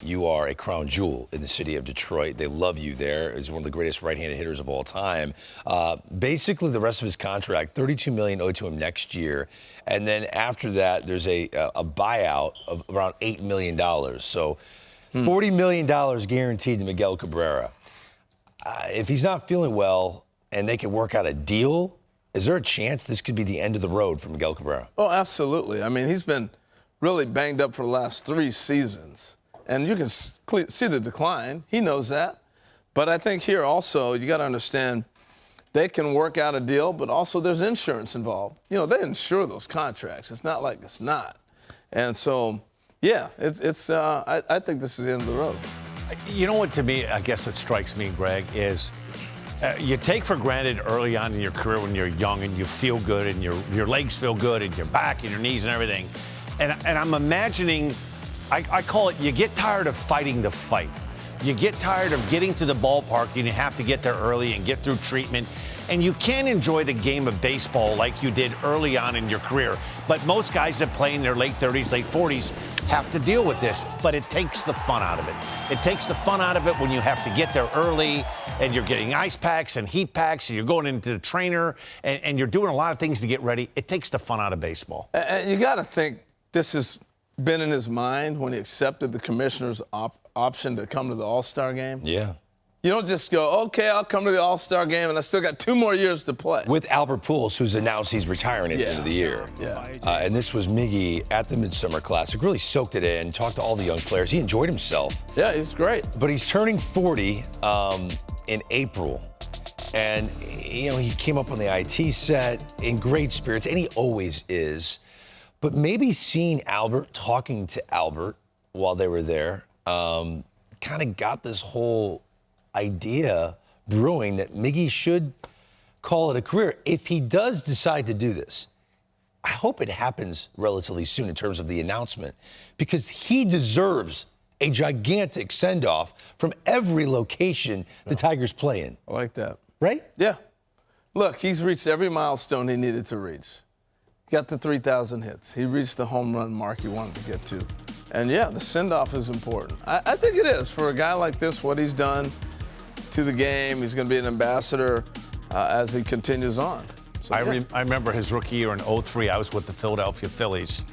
You are a crown jewel in the city of Detroit. They love you there. He's one of the greatest right-handed hitters of all time. Basically, the rest of his contract, $32 million owed to him next year. And then after that, there's a buyout of around $8 million. So $40 million guaranteed to Miguel Cabrera. If he's not feeling well and they can work out a deal, is there a chance this could be the end of the road for Miguel Cabrera? Oh, absolutely. I mean, he's been really banged up for the last 3 seasons. And you can see the decline. He knows that. But I think here also, you got to understand, they can work out a deal, but also there's insurance involved. You know, they insure those contracts. It's not like it's not. And so, yeah, I think this is the end of the road. You know what, to me, I guess what strikes me, Greg, is you take for granted early on in your career when you're young and you feel good and your legs feel good and your back and your knees and everything. And I'm imagining, I call it, you get tired of fighting the fight. You get tired of getting to the ballpark and you have to get there early and get through treatment. And you can't enjoy the game of baseball like you did early on in your career. But most guys that play in their late 30s, late 40s have to deal with this. But it takes the fun out of it. It takes the fun out of it when you have to get there early and you're getting ice packs and heat packs and you're going into the trainer and you're doing a lot of things to get ready. It takes the fun out of baseball. And you got to think this has been in his mind when he accepted the commissioner's option to come to the All-Star game? Yeah. You don't just go, okay, I'll come to the All-Star game, and I still got 2 more years to play. With Albert Pujols, who's announced he's retiring at the end of the year. Yeah. And this was Miggy at the Midsummer Classic. Really soaked it in, talked to all the young players. He enjoyed himself. Yeah, he's great. But he's turning 40 in April. And, you know, he came up on the IT set in great spirits, and he always is. But maybe seeing Albert, talking to Albert while they were there, kind of got this whole idea brewing that Miggy should call it a career. If he does decide to do this, I hope it happens relatively soon in terms of the announcement, because he deserves a gigantic send-off from every location the Tigers play in. I like that. Right? Yeah. Look, he's reached every milestone he needed to reach. He got the 3,000 hits. He reached the home run mark he wanted to get to. And, yeah, the send-off is important. I think it is. For a guy like this, what he's done to the game, he's going to be an ambassador as he continues on. So, I remember his rookie year in 2003. I was with the Philadelphia Phillies,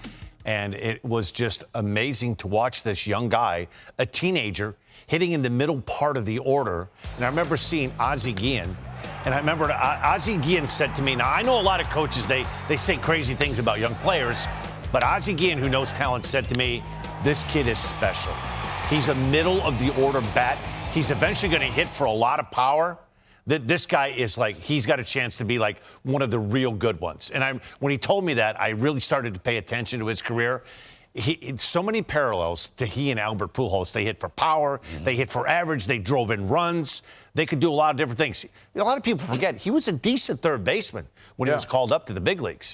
and it was just amazing to watch this young guy, a teenager, hitting in the middle part of the order. And I remember seeing Ozzie Guillen. And I remember Ozzie Guillen said to me, now I know a lot of coaches, they say crazy things about young players, but Ozzie Guillen, who knows talent, said to me, this kid is special. He's a middle of the order bat. He's eventually going to hit for a lot of power. This guy is like, he's got a chance to be like one of the real good ones. And when he told me that, I really started to pay attention to his career. So many parallels to he and Albert Pujols. They hit for power. They hit for average. They drove in runs. They could do a lot of different things. A lot of people forget he was a decent third baseman when he was called up to the big leagues.